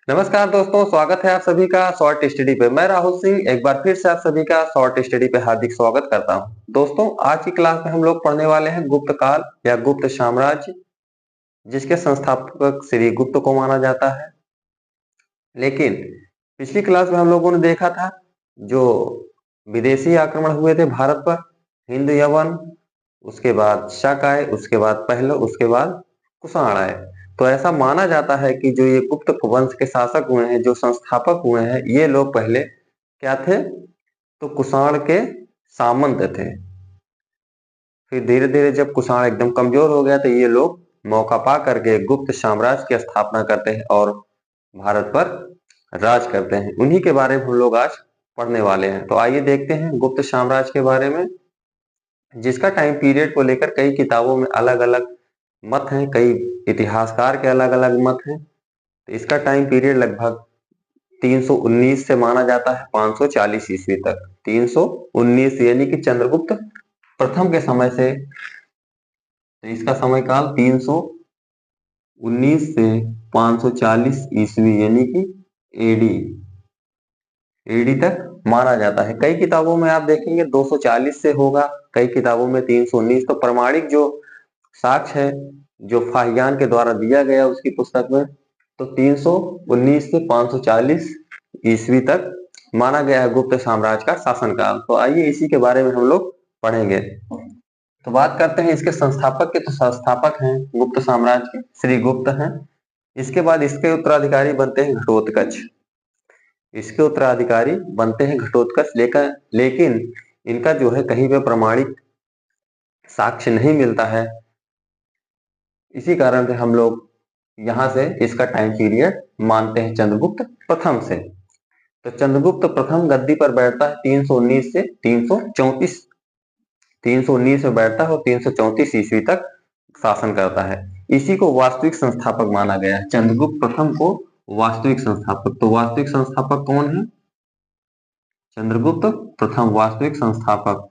नमस्कार दोस्तों, स्वागत है आप सभी का शॉर्ट स्टडी पे। मैं राहुल सिंह एक बार फिर से आप सभी का शॉर्ट स्टडी पे हार्दिक स्वागत करता हूं। दोस्तों, आज की क्लास में हम लोग पढ़ने वाले हैं गुप्त काल या गुप्त साम्राज्य, जिसके संस्थापक श्री गुप्त को माना जाता है। लेकिन पिछली क्लास में हम लोगों ने देखा था जो विदेशी आक्रमण हुए थे भारत पर, हिंद यवन, उसके बाद शक आए, उसके बाद पहले, उसके बाद कुषाण आए। तो ऐसा माना जाता है कि जो ये गुप्त वंश के शासक हुए हैं, जो संस्थापक हुए हैं, ये लोग पहले क्या थे? तो कुषाण के सामंत थे। फिर धीरे धीरे जब कुषाण एकदम कमजोर हो गया तो ये लोग मौका पा करके गुप्त साम्राज्य की स्थापना करते हैं और भारत पर राज करते हैं। उन्हीं के बारे में हम लोग आज पढ़ने वाले हैं। तो आइए देखते हैं गुप्त साम्राज्य के बारे में, जिसका टाइम पीरियड को लेकर कई किताबों में अलग अलग मत हैं, कई इतिहासकार के अलग अलग मत हैं। तो इसका टाइम पीरियड लगभग 319 से माना जाता है 540 ईस्वी तक। 319 यानी कि चंद्रगुप्त प्रथम के समय से। तो इसका समय काल 319 से 540 ईस्वी यानी कि एडी एडी तक माना जाता है। कई किताबों में आप देखेंगे 240 से होगा, कई किताबों में 319। तो प्रमाणिक जो साक्ष्य है, जो फाहियान के द्वारा दिया गया उसकी पुस्तक में, तो 319 से 540 ईस्वी तक माना गया है गुप्त साम्राज्य का शासनकाल। तो आइए इसी के बारे में हम लोग पढ़ेंगे। तो बात करते हैं इसके संस्थापक के। तो संस्थापक हैं गुप्त साम्राज्य के श्री गुप्त हैं। इसके बाद इसके उत्तराधिकारी बनते हैं घटोत्कच। इसके उत्तराधिकारी बनते हैं घटोत्कच, लेकिन इनका जो है कहीं पे प्रमाणिक साक्ष्य नहीं मिलता है। इसी कारण से हम लोग यहाँ से इसका टाइम पीरियड मानते हैं चंद्रगुप्त प्रथम से। तो चंद्रगुप्त प्रथम गद्दी पर बैठता है 319 से 334। 319 में बैठता है और 334 ईस्वी तक शासन करता है। इसी को वास्तविक संस्थापक माना गया है, चंद्रगुप्त प्रथम को वास्तविक संस्थापक। तो वास्तविक संस्थापक कौन है? चंद्रगुप्त प्रथम वास्तविक संस्थापक।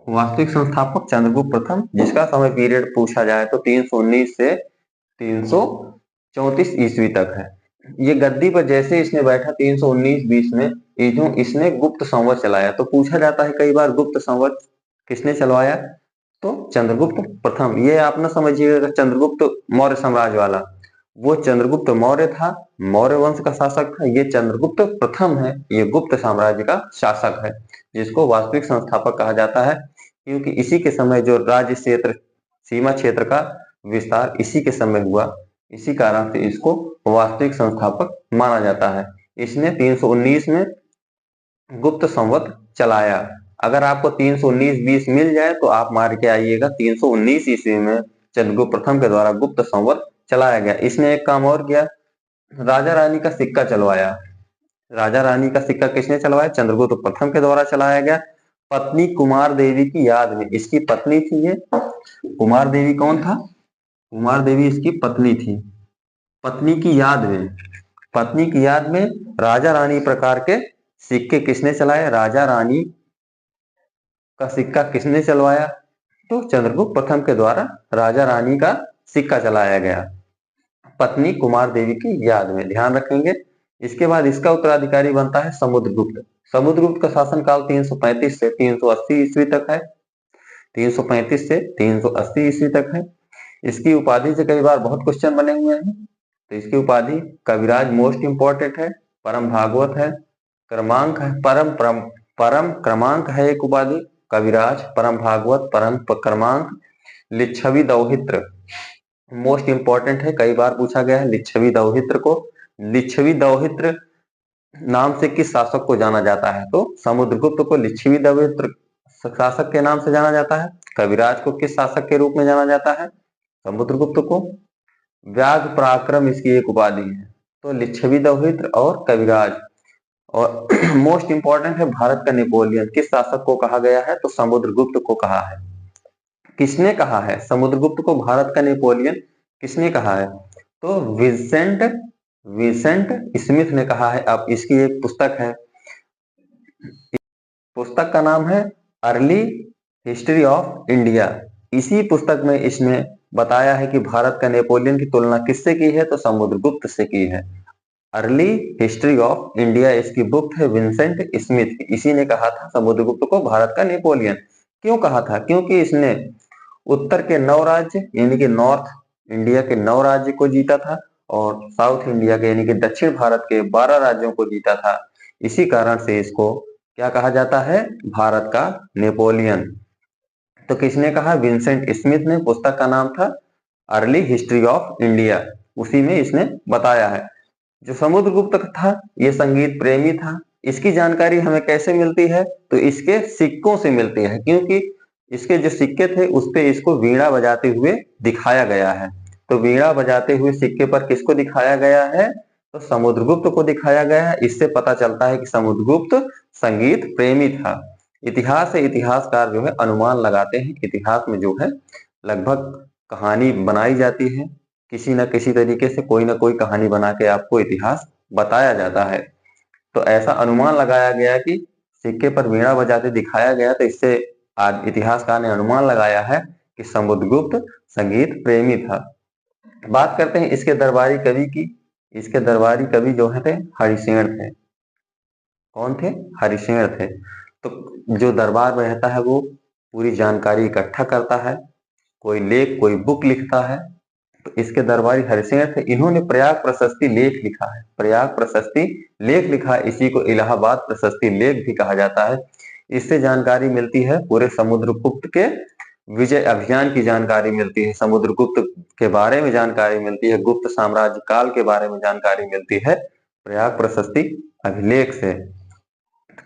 वास्तविक संस्थापक चंद्रगुप्त प्रथम, जिसका समय पीरियड पूछा जाए तो 319 से 334 ईस्वी तक है। ये गद्दी पर जैसे इसने बैठा 319-20 में, इसने गुप्त संवत चलाया। तो पूछा जाता है कई बार गुप्त संवत किसने चलवाया? तो चंद्रगुप्त प्रथम। ये आप ना समझिएगा चंद्रगुप्त मौर्य साम्राज्य वाला, वो चंद्रगुप्त मौर्य था, मौर्य वंश का शासक था। ये चंद्रगुप्त प्रथम है, ये गुप्त साम्राज्य का शासक है, जिसको वास्तविक संस्थापक कहा जाता है, क्योंकि इसी के समय जो राज्य क्षेत्र, सीमा क्षेत्र का विस्तार इसी के समय हुआ। इसी कारण से इसको वास्तविक संस्थापक माना जाता है। इसने 319 में गुप्त संवत चलाया। अगर आपको 319-20 मिल जाए तो आप मार के आइएगा 319 ईस्वी में चंद्रगुप्त प्रथम के द्वारा गुप्त संवत चलाया गया। इसने एक काम और किया, राजा रानी का सिक्का चलवाया। राजा रानी का सिक्का किसने चलवाया? चंद्रगुप्त प्रथम के द्वारा चलाया गया। पत्नी कुमार देवी की याद में, इसकी पत्नी थी ये। कुमार देवी कौन था? कुमार देवी इसकी पत्नी थी। पत्नी की याद में, पत्नी की याद में राजा रानी प्रकार के सिक्के किसने चलाए? राजा रानी का सिक्का किसने चलवाया? तो चंद्रगुप्त प्रथम के द्वारा राजा रानी का सिक्का चलाया गया, पत्नी कुमार देवी की याद में, ध्यान रखेंगे। इसके बाद इसका उत्तराधिकारी बनता है समुद्रगुप्त। समुद्रगुप्त का शासनकाल 335 से 380 ईस्वी तक है। 335 से 380 ईस्वी तक है। इसकी उपाधि से कई बार बहुत क्वेश्चन बने हुए हैं। तो इसकी उपाधि कविराज मोस्ट इंपॉर्टेंट है, परम भागवत है, क्रमांक है, परम क्रमांक है एक उपाधि, कविराज, परम भागवत, परम क्रमांक, लिच्छवी दौहित्र मोस्ट इंपॉर्टेंट है, कई बार पूछा गया है लिच्छवी दौहित्र को। लिच्छवी दौहित्र नाम से किस शासक को जाना जाता है? तो समुद्रगुप्त को लिच्छवी दौहित्र शासक के नाम से जाना जाता है। कविराज को किस शासक के रूप में जाना जाता है? समुद्रगुप्त को। व्याघ्र पराक्रम इसकी एक उपाधि है। तो लिच्छवी दौहित्र और कविराज। और मोस्ट इंपॉर्टेंट है भारत का नेपोलियन किस शासक को कहा गया है? तो समुद्रगुप्त को कहा है। किसने कहा है समुद्रगुप्त को भारत का नेपोलियन? किसने कहा है? तो विंसेंट विंसेंट स्मिथ ने कहा है। अब इसकी एक पुस्तक है, पुस्तक का नाम है अर्ली हिस्ट्री ऑफ इंडिया। इसी पुस्तक में इसने बताया है कि भारत का नेपोलियन की तुलना किससे की है, तो समुद्रगुप्त से की है। अर्ली हिस्ट्री ऑफ इंडिया इसकी बुक है विंसेंट स्मिथ की। इसी ने कहा था समुद्रगुप्त को भारत का नेपोलियन। क्यों कहा था? क्योंकि इसने उत्तर के 9 राज्य यानी कि नॉर्थ इंडिया के 9 राज्य को जीता था और साउथ इंडिया के यानी कि दक्षिण भारत के 12 राज्यों को जीता था। इसी कारण से इसको क्या कहा जाता है? भारत का नेपोलियन। तो किसने कहा? विंसेंट स्मिथ ने। पुस्तक का नाम था अर्ली हिस्ट्री ऑफ इंडिया। उसी में इसने बताया है। जो समुद्रगुप्त था ये संगीत प्रेमी था। इसकी जानकारी हमें कैसे मिलती है? तो इसके सिक्कों से मिलती है, क्योंकि इसके जो सिक्के थे उस पे इसको वीणा बजाते हुए दिखाया गया है। तो वीणा बजाते हुए सिक्के पर किसको दिखाया गया है? तो समुद्रगुप्त को दिखाया गया है। इससे पता चलता है कि समुद्रगुप्त संगीत प्रेमी था। इतिहास से इतिहासकार जो है अनुमान लगाते हैं। इतिहास में जो है लगभग कहानी बनाई जाती है, किसी न किसी तरीके से कोई ना कोई कहानी बना के आपको इतिहास बताया जाता है। तो ऐसा अनुमान लगाया गया कि सिक्के पर वीणा बजाते दिखाया गया, तो इससे आज इतिहासकार ने अनुमान लगाया है कि समुद्रगुप्त संगीत प्रेमी था। बात करते हैं इसके दरबारी कवि की। इसके दरबारी कवि जो है थे हरिसेन थे। कौन थे? हरिसेन थे। तो जो दरबार में रहता है वो पूरी जानकारी इकट्ठा करता है, कोई लेख कोई बुक लिखता है। तो इसके दरबारी हरिसेन थे। इन्होंने प्रयाग प्रशस्ति लेख लिखा है। प्रयाग प्रशस्ति लेख लिखा है। इसी को इलाहाबाद प्रशस्ति लेख भी कहा जाता है। इससे जानकारी मिलती है पूरे समुद्रगुप्त के विजय अभियान की जानकारी मिलती है, समुद्रगुप्त के बारे में जानकारी मिलती है, गुप्त साम्राज्य काल के बारे में जानकारी मिलती है प्रयाग प्रशस्ति अभिलेख से।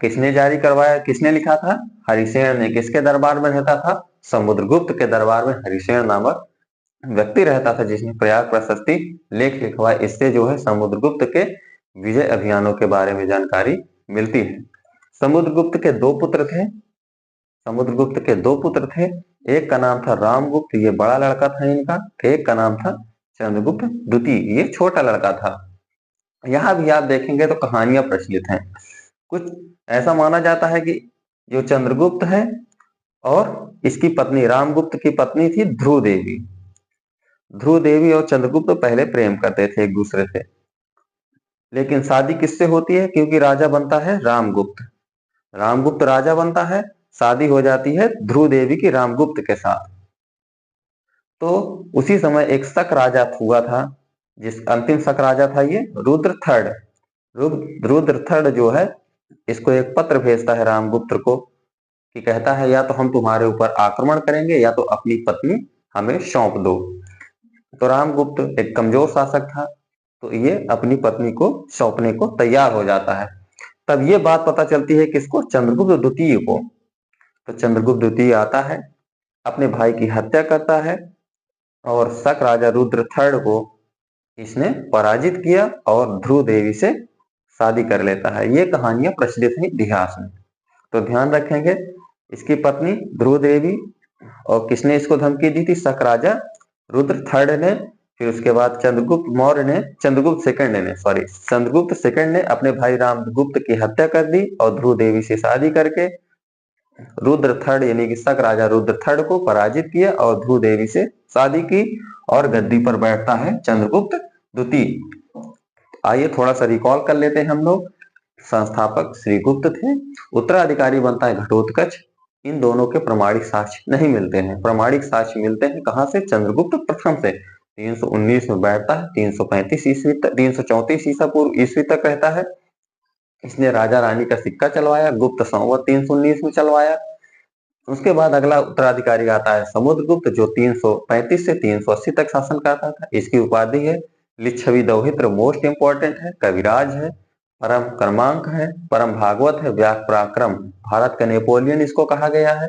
किसने जारी करवाया? किसने लिखा था? हरिसेन ने। किसके दरबार में रहता था? समुद्रगुप्त के दरबार में हरिसेन नामक व्यक्ति रहता था, जिसने प्रयाग प्रशस्ति लेख लिखवाया। इससे जो है समुद्रगुप्त के विजय अभियानों के बारे में जानकारी मिलती है। समुद्रगुप्त के दो पुत्र थे। समुद्रगुप्त के दो पुत्र थे। एक का नाम था रामगुप्त, ये बड़ा लड़का था इनका। एक का नाम था चंद्रगुप्त द्वितीय, ये छोटा लड़का था। यहाँ भी आप देखेंगे तो कहानियां प्रचलित हैं। कुछ ऐसा माना जाता है कि जो चंद्रगुप्त है और इसकी पत्नी रामगुप्त की पत्नी थी ध्रुव देवी। ध्रुव देवी और चंद्रगुप्त पहले प्रेम करते थे एक दूसरे से, लेकिन शादी किससे होती है? क्योंकि राजा बनता है रामगुप्त। रामगुप्त राजा बनता है, शादी हो जाती है ध्रुव देवी की रामगुप्त के साथ। तो उसी समय एक शक राजा हुआ था, जिस अंतिम शक राजा था ये रुद्र थर्ड। रुद्र थर्ड जो है इसको एक पत्र भेजता है रामगुप्त को, कि कहता है या तो हम तुम्हारे ऊपर आक्रमण करेंगे या तो अपनी पत्नी हमें सौंप दो। तो रामगुप्त एक कमजोर शासक था, तो ये अपनी पत्नी को सौंपने को तैयार हो जाता है। तब ये बात पता चलती है किसको? चंद्रगुप्त द्वितीय को। तो चंद्रगुप्त द्वितीय आता है, अपने भाई की हत्या करता है और शक राजा रुद्र थर्ड को इसने पराजित किया और ध्रुव देवी से शादी कर लेता है। ये कहानियां प्रचलित है इतिहास में, तो ध्यान रखेंगे। इसकी पत्नी ध्रुव देवी, और किसने इसको धमकी दी थी? शक राजा रुद्र थर्ड ने। फिर उसके बाद चंद्रगुप्त सेकंड ने अपने भाई रामगुप्त की हत्या कर दी और ध्रुव देवी से शादी करके रुद्र थर्ड यानी कि शक राजा रुद्र थर्ड को पराजित किया और ध्रुव देवी से शादी की और गद्दी पर बैठता है चंद्रगुप्त द्वितीय। आइए थोड़ा सा रिकॉल कर लेते हैं हम लोग। संस्थापक श्रीगुप्त थे, उत्तराधिकारी बनता है घटोत्कच। इन दोनों के प्रमाणिक साक्ष्य नहीं मिलते हैं। प्रमाणिक साक्ष्य मिलते हैं कहां से? चंद्रगुप्त प्रथम से। 319 में बैठता है, 335 ईस्वी तक, 334 ईसा पूर्व ईस्वी तक रहता है। इसने राजा रानी का सिक्का चलवाया, गुप्त संवत 319 में चलवाया। उसके बाद अगला उत्तराधिकारी आता है समुद्रगुप्त, जो 335 से 380 तक शासन करता था। इसकी उपाधि है लिच्छवी दौहित्र, मोस्ट इंपॉर्टेंट है, कविराज है, परम कर्मांक है, परम भागवत है, व्यास पराक्रम। भारत का नेपोलियन इसको कहा गया है।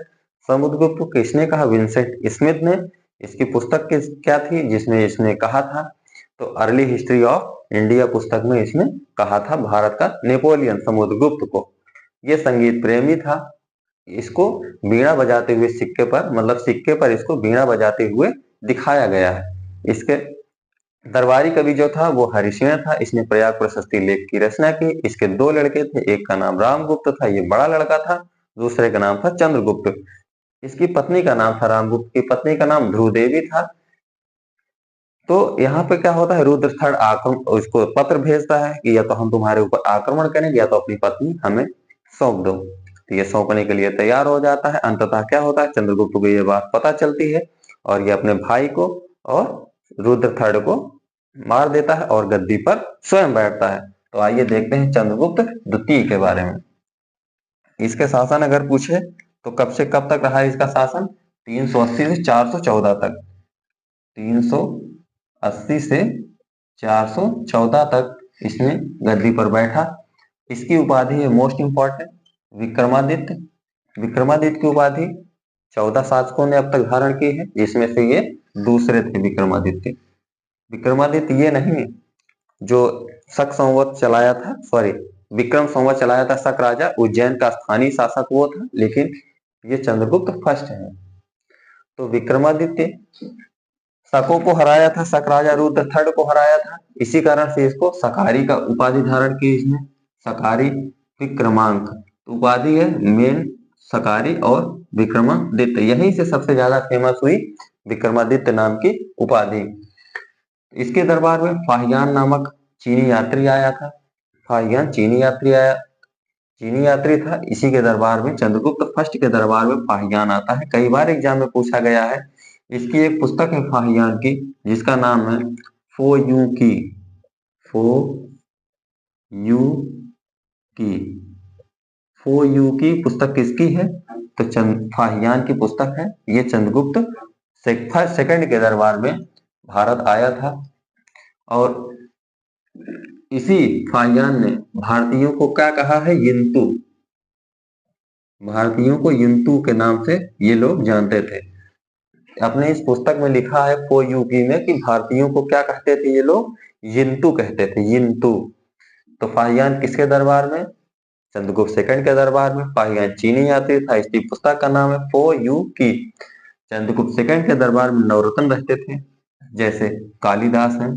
समुद्रगुप्त को किसने कहा? विंसेंट स्मिथ ने। इसकी पुस्तक क्या थी जिसमें इसने कहा था? तो अर्ली हिस्ट्री ऑफ इंडिया पुस्तक में इसने कहा था भारत का नेपोलियन समुद्रगुप्त को। ये संगीत प्रेमी था। इसको वीणा बजाते हुए सिक्के पर, मतलब सिक्के पर इसको वीणा बजाते हुए दिखाया गया है। इसके दरबारी कवि जो था वो हरिसेन था। इसने प्रयाग प्रशस्ति लेख की रचना की। इसके दो लड़के थे, एक का नाम रामगुप्त था, ये बड़ा लड़का था। दूसरे का नाम था चंद्रगुप्त। इसकी पत्नी का नाम था, रामगुप्त की पत्नी का नाम ध्रुव देवी था। तो यहाँ पे क्या होता है, रुद्रथड़ आक्रमण उसको पत्र भेजता है कि या तो हम तुम्हारे ऊपर आक्रमण करेंगे या तो अपनी पत्नी हमें सौंप दो। तो ये सौंपने के लिए तैयार हो जाता है। अंततः क्या होता है, चंद्रगुप्त को ये बात पता चलती है और ये अपने भाई को और रुद्रथड़ को मार देता है और गद्दी पर स्वयं बैठता है। तो आइए देखते हैं चंद्रगुप्त द्वितीय के बारे में। इसके शासन अगर पूछे तो कब से कब तक रहा है इसका शासन, 380 से 414 तक। 380 से 414 तक इसने गद्दी पर बैठा। इसकी उपाधि है मोस्ट इंपॉर्टेंट विक्रमादित्य। विक्रमादित्य की उपाधि 14 शासकों ने अब तक धारण की है, जिसमें से ये दूसरे थे विक्रमादित्य। विक्रमादित्य ये नहीं जो शक संवत चलाया था, सॉरी विक्रम संवत चलाया था शक राजा, उज्जैन का स्थानीय शासक वो था, लेकिन ये चंद्रगुप्त फर्स्ट है। तो विक्रमादित्य शकों को हराया था, शक राजा रुद्रथड़ को हराया था, इसी कारण से इसको शकारी का उपाधि धारण की इसने, शकारी विक्रमांक उपाधि है मेन शकारी और विक्रमादित्य, यहीं से सबसे ज्यादा फेमस हुई विक्रमादित्य नाम की उपाधि। इसके दरबार में फाहियान नामक चीनी यात्री आया था। फाहियान चीनी यात्री आया, चीनी यात्री था, इसी के दरबार में चंद्रगुप्त फर्स्ट के दरबार में फाहियान आता है। कई बार एग्जाम में पूछा गया है। इसकी एक पुस्तक है फाहियान की, जिसका नाम है फो यू की। फो यू की फो यू की पुस्तक किसकी है, तो फाहियान की पुस्तक है। ये चंद्रगुप्त सेकंड के दरबार में भारत आया था और इसी फाहियान ने भारतीयों को क्या कहा है, यिंतु। भारतीयों को यिंतु के नाम से ये लोग जानते थे। अपने इस पुस्तक में लिखा है फो यूकी में कि भारतीयों को क्या कहते थे ये लोग, यिंतु कहते थे, यिंतु। तो फाहियान किसके दरबार में, चंद्रगुप्त सेकंड के दरबार में। फाहियान चीनी यात्री था, इसकी पुस्तक का नाम है फो यू की। चंद्रगुप्त सेकंड के दरबार में नवरत्न रहते थे, जैसे कालिदास है,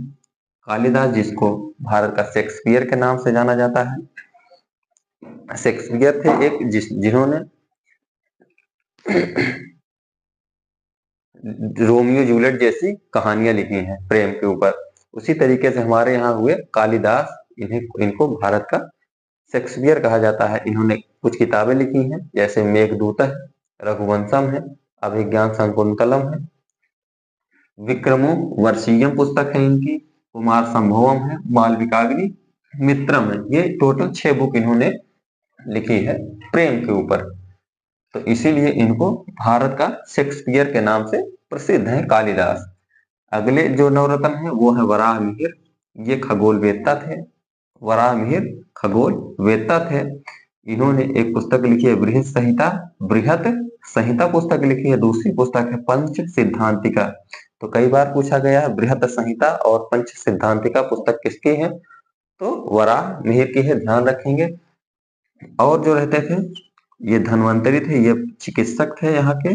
कालिदास जिसको भारत का शेक्सपियर के नाम से जाना जाता है। शेक्सपियर थे एक जिन्होंने रोमियो जूलियट जैसी कहानियां लिखी हैं प्रेम के ऊपर। उसी तरीके से हमारे यहाँ हुए कालिदास, इनको भारत का शेक्सपियर कहा जाता है। इन्होंने कुछ किताबें लिखी हैं, जैसे मेघदूत है, रघुवंशम है, अभिज्ञान संकुंतलम है, विक्रमो वर्षीयम पुस्तक है इनकी, कुमार संभवम है, मालविकाग्नि मित्रम है। ये टोटल 6 बुक इन्होंने लिखी है प्रेम के ऊपर। तो इसीलिए इनको भारत का शेक्सपियर के नाम से प्रसिद्ध है कालिदास। अगले जो नवरत्न है वो है वराह मिहिर। ये खगोल वेत्ता थे, वराह मिहिर खगोल वेत्ता थे। इन्होंने एक पुस्तक लिखी है बृहत संहिता, बृहत संहिता पुस्तक लिखी है। दूसरी पुस्तक है पंच सिद्धांतिका। तो कई बार पूछा गया है बृहत संहिता और पंच सिद्धांतिका पुस्तक किसकी है, तो वराह मिहिर की है, ध्यान रखेंगे। और जो रहते थे ये धन्वंतरी थे, ये चिकित्सक थे यहाँ के,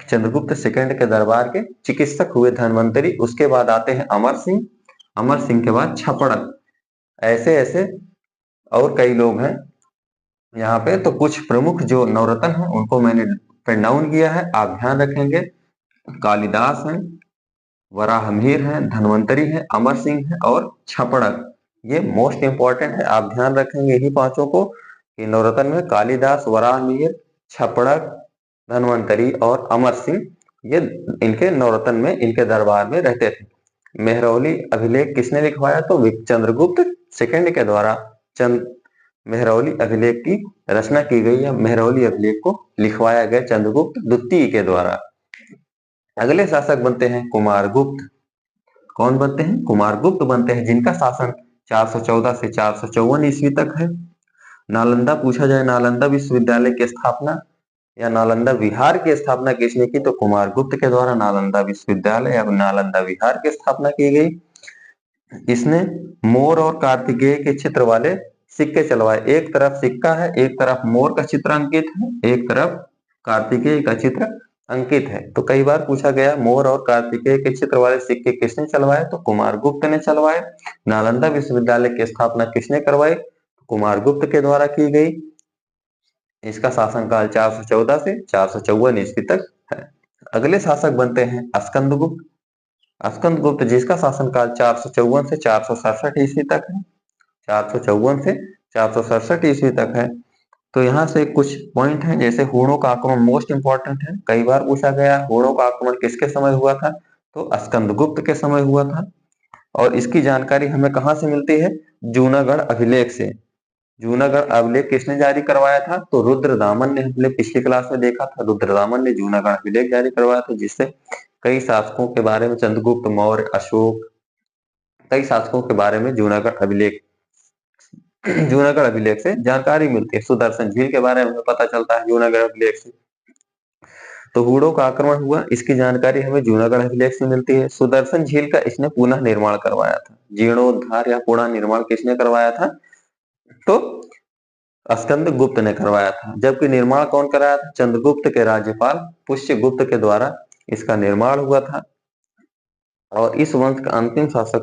चंद्रगुप्त सेकंड के दरबार के चिकित्सक हुए धन्वंतरी। उसके बाद आते हैं अमर सिंह, अमर सिंह के बाद छपड़क। ऐसे ऐसे और कई लोग हैं यहाँ पे। तो कुछ प्रमुख जो नवरत्न हैं उनको मैंने पेन डाउन किया है, आप ध्यान रखेंगे। कालिदास हैं, वराहमिहिर हैं, धन्वंतरी है, अमर सिंह है और छपड़क। ये मोस्ट इंपॉर्टेंट है, आप ध्यान रखेंगे इन्हीं पांचों को कि नवरत्न में कालिदास, वराहमिहिर, छपड़क, धन्वंतरी और अमर सिंह, ये इनके नवरत्न में, इनके दरबार में रहते थे। मेहरौली अभिलेख किसने लिखवाया, तो चंद्रगुप्त सेकंड के द्वारा मेहरौली अभिलेख की रचना की गई है। मेहरौली अभिलेख को लिखवाया गया चंद्रगुप्त द्वितीय के द्वारा। अगले शासक बनते हैं कुमारगुप्त। कौन बनते हैं, कुमारगुप्त बनते हैं, जिनका शासन 414 से 454 ईस्वी तक है। नालंदा पूछा जाए, नालंदा विश्वविद्यालय की स्थापना या नालंदा विहार की स्थापना किसने की, तो कुमारगुप्त के द्वारा नालंदा विश्वविद्यालय या नालंदा विहार की स्थापना की गई। इसने मोर और कार्तिकेय के चित्र वाले सिक्के चलवाए। एक तरफ सिक्का है, एक तरफ मोर का चित्र अंकित है, एक तरफ कार्तिकेय का चित्र अंकित है। तो कई बार पूछा गया मोर और कार्तिकेय के चित्र वाले सिक्के किसने चलवाए, तो कुमारगुप्त ने चलवाए। नालंदा विश्वविद्यालय की स्थापना किसने करवाई, कुमारगुप्त के द्वारा की गई। इसका शासनकाल 414 से 454 ईस्वी तक है। अगले शासक बनते हैं स्कंदगुप्त। स्कंदगुप्त जिसका शासनकाल 454 से 467 ईस्वी तक है, 454 से 467 ईस्वी तक है। तो यहाँ से कुछ पॉइंट है, जैसे हूणों का आक्रमण मोस्ट इंपॉर्टेंट है, कई बार पूछा गया हूणों का आक्रमण किसके समय हुआ था, तो स्कंदगुप्त के समय हुआ था। और इसकी जानकारी हमें कहाँ से मिलती है, जूनागढ़ अभिलेख से। जूनागढ़ अभिलेख किसने जारी करवाया था, तो रुद्रदामन ने, हमने पिछली क्लास में देखा था, रुद्रदामन ने जूनागढ़ अभिलेख जारी करवाया था, जिससे कई शासकों के बारे में, चंद्रगुप्त मौर्य, अशोक, कई शासकों के बारे में जूनागढ़ अभिलेख से जानकारी मिलती है। सुदर्शन झील के बारे में पता चलता है जूनागढ़ अभिलेख से। तो हूणों का आक्रमण हुआ, इसकी जानकारी हमें जूनागढ़ अभिलेख से मिलती है। सुदर्शन झील का इसने पुनः निर्माण करवाया था, जीर्णोद्धार या पुनः निर्माण किसने करवाया था, तो स्कंदगुप्त ने करवाया था। जबकि निर्माण कौन कराया था, चंद्रगुप्त के राज्यपाल पुष्यगुप्त के द्वारा इसका निर्माण हुआ था। और इस वंश का अंतिम शासक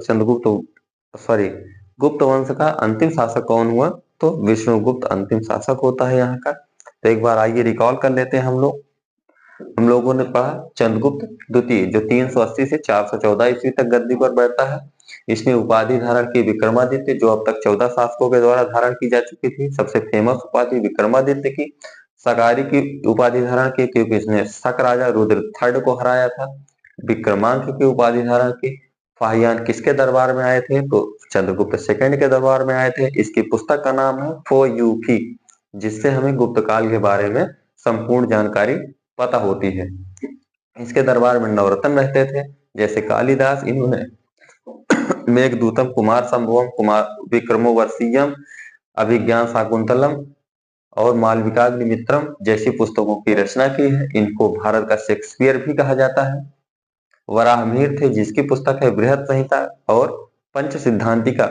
गुप्त वंश का अंतिम शासक कौन हुआ, तो विष्णुगुप्त अंतिम शासक होता है यहाँ का। तो एक बार आइए रिकॉल कर लेते हैं हम लोगों ने पढ़ा चंद्रगुप्त द्वितीय, जो 380 से 414 ईस्वी तक गद्दी पर बैठता है। इसने उपाधि धारण की विक्रमादित्य, जो अब तक 14 शासकों के द्वारा धारण की जा चुकी थी। सबसे फेमस उपाधि विक्रमादित्य की। सगारी की उपाधि धारण की, क्योंकि इसने शक राजा रुद्र थर्ड को हराया था। विक्रमांक की उपाधि धारण की। फाहियान किसके दरबार में आए थे, तो चंद्रगुप्त सेकंड के दरबार में आए थे। इसकी पुस्तक का नाम है फो यू फी, जिससे हमें गुप्त काल के बारे में संपूर्ण जानकारी पता होती है। इसके दरबार में नवरत्न रहते थे, जैसे कालिदास, इन्होंने मेघदूतम, कुमार संभवम, कुमार विक्रमोर्वशीयम, अभिज्ञान शाकुंतलम और मालविकाग्निमित्रम जैसी पुस्तकों की रचना की है। इनको भारत का शेक्सपियर भी कहा जाता है। वराहमिहिर थे, जिसकी पुस्तक है बृहद संहिता और पंच सिद्धांतिका।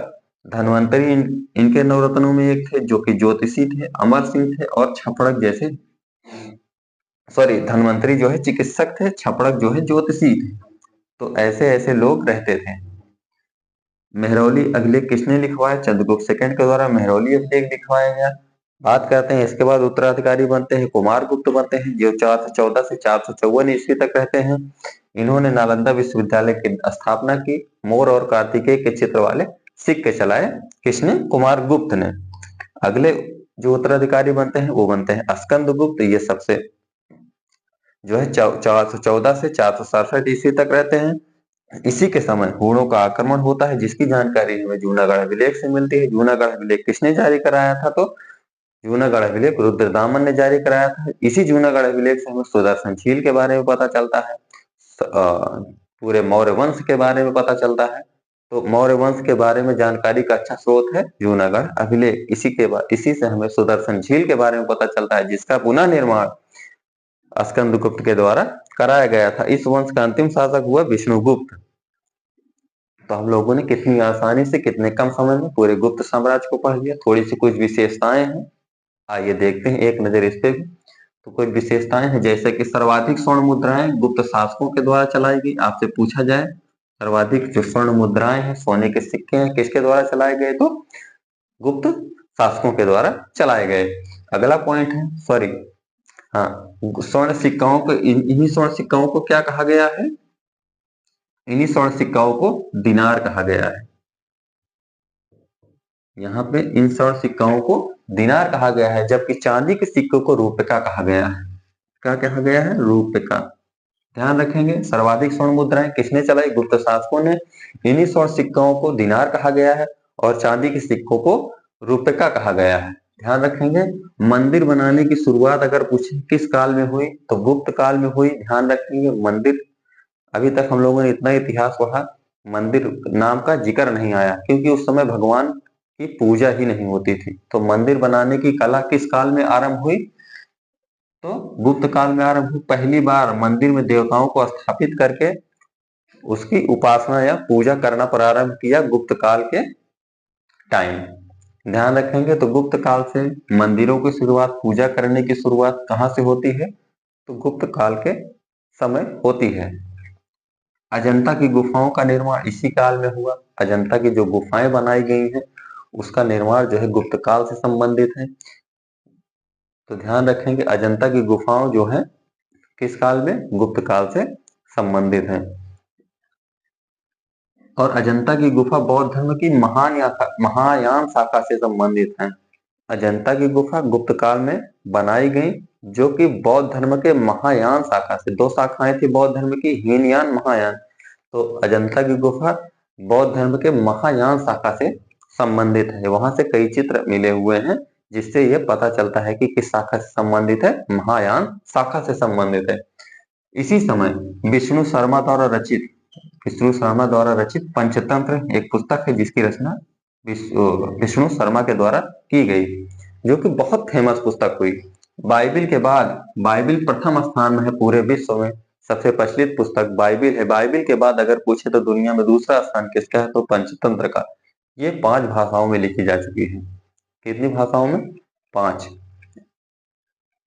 धन्वंतरी इनके नवरत्नों में एक थे, जो कि ज्योतिषी थे, अमर सिंह थे और छपड़क जैसे, धन्वंतरी जो है चिकित्सक थे, छपड़क जो है ज्योतिषी थे। तो ऐसे ऐसे लोग रहते थे। मेहरौली अभिलेख किसने लिखवाया, चंद्रगुप्त सेकंड के द्वारा मेहरौली अभिलेख लिखवाया गया। बात करते हैं इसके बाद उत्तराधिकारी बनते हैं कुमारगुप्त बनते हैं, जो 414 से 454 ईस्वी तक रहते हैं। इन्होंने नालंदा विश्वविद्यालय की स्थापना की। मोर और कार्तिकेय के चित्र वाले सिक्के चलाए, किसने, कुमारगुप्त ने। अगले जो उत्तराधिकारी बनते हैं वो बनते हैं स्कंदगुप्त। ये सबसे जो है 414 से 467 ईस्वी तक रहते हैं। इसी के समय हूणों का आक्रमण होता है, जिसकी जानकारी हमें जूनागढ़ अभिलेख से मिलती है। जूनागढ़ अभिलेख किसने जारी कराया था, तो जूनागढ़ अभिलेख रुद्रदामन ने जारी कराया था। इसी जूनागढ़ अभिलेख से हमें सुदर्शन झील के बारे में पता चलता है, पूरे मौर्य वंश के बारे में पता चलता है। तो मौर्य वंश के बारे में जानकारी का अच्छा स्रोत है जूनागढ़ अभिलेख। इसी से हमें सुदर्शन झील के बारे में पता चलता है, जिसका पुनः निर्माण स्कंदगुप्त के द्वारा कराया गया था। इस वंश का अंतिम शासक हुआ विष्णुगुप्त। तो हम लोगों ने कितनी आसानी से, कितने कम समय में पूरे गुप्त साम्राज्य को पढ़ लिया। थोड़ी सी कुछ विशेषताएं हैं, आइए देखते हैं एक नजर इस पे भी। तो कुछ विशेषताएं हैं, जैसे कि सर्वाधिक स्वर्ण मुद्राएं गुप्त शासकों के द्वारा चलाई गई। आपसे पूछा जाए सर्वाधिक जो स्वर्ण मुद्राएं हैं, सोने के सिक्के हैं, किसके द्वारा चलाए गए, तो गुप्त शासकों के द्वारा चलाए गए। अगला पॉइंट है, स्वर्ण सिक्काओं को, इन्हीं स्वर्ण सिक्काओं को क्या कहा गया है, इन्हीं स्वर्ण सिक्काओं को दिनार कहा गया है। यहाँ पे इन स्वर्ण सिक्काओं को दिनार कहा गया है, जबकि चांदी के सिक्कों को रूपका कहा गया है। क्या कहा गया है, रूपका। ध्यान रखेंगे, सर्वाधिक स्वर्ण मुद्राएं किसने चलाई, गुप्त शासकों ने। इन्हीं स्वर्ण सिक्कों को दिनार कहा गया है और चांदी के सिक्कों को रूपका कहा गया है। ध्यान रखेंगे, मंदिर बनाने की शुरुआत अगर पूछे किस काल में हुई, तो गुप्त काल में हुई। ध्यान रखेंगे, मंदिर, अभी तक हम लोगों ने इतना इतिहास पढ़ा, मंदिर नाम का जिक्र नहीं आया, क्योंकि उस समय भगवान की पूजा ही नहीं होती थी। तो मंदिर बनाने की कला किस काल में आरंभ हुई, तो गुप्त काल में आरंभ हुई। पहली बार मंदिर में देवताओं को स्थापित करके उसकी उपासना या पूजा करना प्रारंभ किया गुप्त काल के टाइम। ध्यान रखेंगे, तो गुप्त काल से मंदिरों की शुरुआत, पूजा करने की शुरुआत कहाँ से होती है, तो गुप्त काल के समय होती है। अजंता की गुफाओं का निर्माण इसी काल में हुआ। अजंता की जो गुफाएं बनाई गई हैं, उसका निर्माण जो है गुप्त काल से संबंधित है। तो ध्यान रखेंगे, अजंता की गुफाओं जो है किस काल में, गुप्त काल से संबंधित है। और अजंता की गुफा बौद्ध धर्म की महायान शाखा से संबंधित है। अजंता की गुफा गुप्त काल में बनाई गई, जो कि बौद्ध धर्म के महायान शाखा से, दो शाखाएं थी बौद्ध धर्म की, हीनयान महायान। तो अजंता की गुफा बौद्ध धर्म के महायान शाखा से संबंधित है। वहां से कई चित्र मिले हुए हैं, जिससे यह पता चलता है कि किस शाखा से संबंधित है, महायान शाखा से संबंधित है। इसी समय विष्णु शर्मा द्वारा रचित पंचतंत्र एक पुस्तक है, जिसकी रचना विष्णु शर्मा के द्वारा की गई, जो कि बहुत फेमस पुस्तक हुई। बाइबिल के बाद, बाइबिल प्रथम स्थान में है पूरे विश्व में, सबसे प्रचलित पुस्तक बाइबिल है। बाइबिल के बाद अगर पूछे तो दुनिया में दूसरा स्थान किसका है, तो पंचतंत्र का। ये 5 भाषाओं में लिखी जा चुकी है। कितनी भाषाओं में? 5।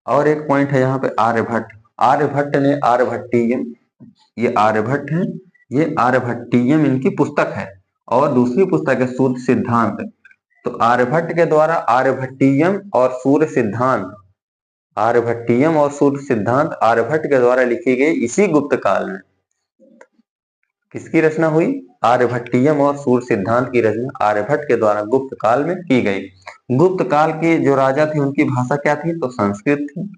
और एक पॉइंट है यहाँ पे, आर्यभट्ट। आर्यभट्ट ने आर्यभट्टीयम, ये आर्यभट्ट है, ये आर्यभट्टीयम इनकी पुस्तक है। और दूसरी पुस्तक है सूर्य सिद्धांत। तो आर्यभट्ट के द्वारा आर्यभट्टीयम और सूर्य सिद्धांत, आर्यभट्टीयम और सूर्य सिद्धांत आर्यभट्ट के द्वारा लिखी गई इसी गुप्त काल में। किसकी रचना हुई? आर्यभट्टीयम और सूर्य सिद्धांत की रचना आर्यभट्ट के द्वारा गुप्त काल में की गई। गुप्त काल के जो राजा थे उनकी भाषा क्या थी? तो संस्कृत थी।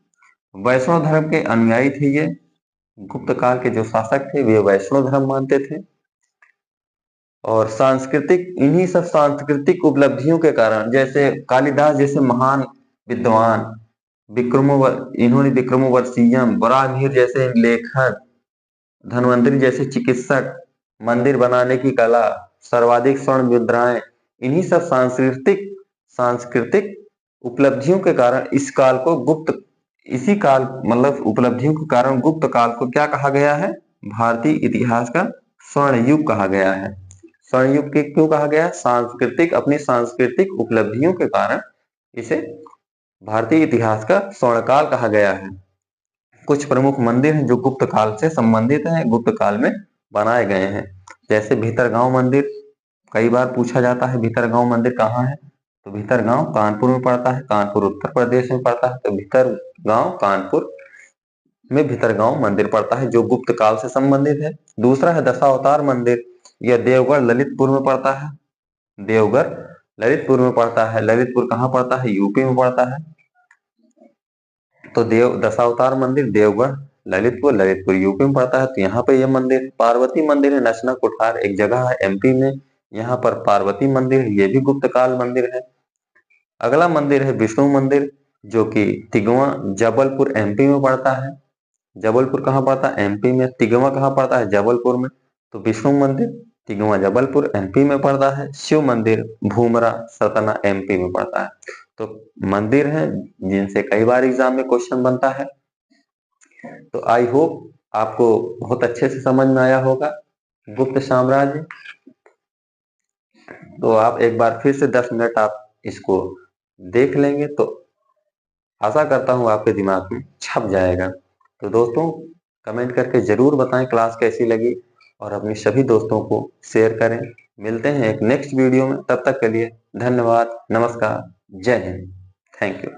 वैष्णव धर्म के अनुयायी थे ये। गुप्त काल के जो शासक थे वे वैष्णव धर्म मानते थे। और इन्हीं सब सांस्कृतिक उपलब्धियों के कारण, जैसे कालिदास जैसे महान विद्वान, इन्होंने विक्रमोर्वशीयम, वराहमिहिर जैसे लेखक, धन्वंतरि जैसे चिकित्सक, मंदिर बनाने की कला, सर्वाधिक स्वर्ण मुद्राएं, इन्हीं सब सांस्कृतिक उपलब्धियों के कारण इस काल को इसी काल मतलब उपलब्धियों के कारण गुप्त काल को क्या कहा गया है? भारतीय इतिहास का स्वर्ण युग कहा गया है। स्वर्ण युग के क्यों कहा गया? अपनी सांस्कृतिक उपलब्धियों के कारण इसे भारतीय इतिहास का स्वर्णकाल कहा गया है। कुछ प्रमुख मंदिर हैं जो गुप्त काल से संबंधित हैं, गुप्त काल में बनाए गए हैं। जैसे भीतरगांव मंदिर, कई बार पूछा जाता है भीतरगांव मंदिर कहाँ है, तो भीतरगांव कानपुर में पड़ता है, कानपुर उत्तर प्रदेश में पड़ता है। तो भीतरगांव कानपुर में भीतरगांव मंदिर पड़ता है, जो गुप्त काल से संबंधित है। दूसरा है दशावतार मंदिर, यह देवगढ़ ललितपुर में पड़ता है। देवगढ़ ललितपुर में पड़ता है। ललितपुर कहाँ पड़ता है? यूपी में पड़ता है। तो दशावतार मंदिर देवगढ़ ललितपुर यूपी में पड़ता है। तो यहाँ पे यह मंदिर, पार्वती मंदिर है नचना कुठार, एक जगह है एमपी में, यहाँ पर पार्वती मंदिर, ये भी गुप्त काल मंदिर है। अगला मंदिर है विष्णु मंदिर, जो कि तिगवा जबलपुर एमपी में पड़ता है। जबलपुर कहाँ पड़ता है? एमपी में। तिगवा कहाँ पड़ता है? जबलपुर में। तो विष्णु मंदिर तिगवा जबलपुर एमपी में पड़ता है। शिव मंदिर भूमरा सतना एमपी में पड़ता है। तो मंदिर हैं जिनसे कई बार एग्जाम में क्वेश्चन बनता है। तो आई होप आपको बहुत अच्छे से समझ में आया होगा गुप्त साम्राज्य। तो आप एक बार फिर से 10 मिनट आप इसको देख लेंगे तो आशा करता हूं आपके दिमाग में छप जाएगा। तो दोस्तों कमेंट करके जरूर बताएं क्लास कैसी लगी, और अपने सभी दोस्तों को शेयर करें। मिलते हैं एक नेक्स्ट वीडियो में, तब तक के लिए धन्यवाद, नमस्कार, जय हिंद, थैंक यू।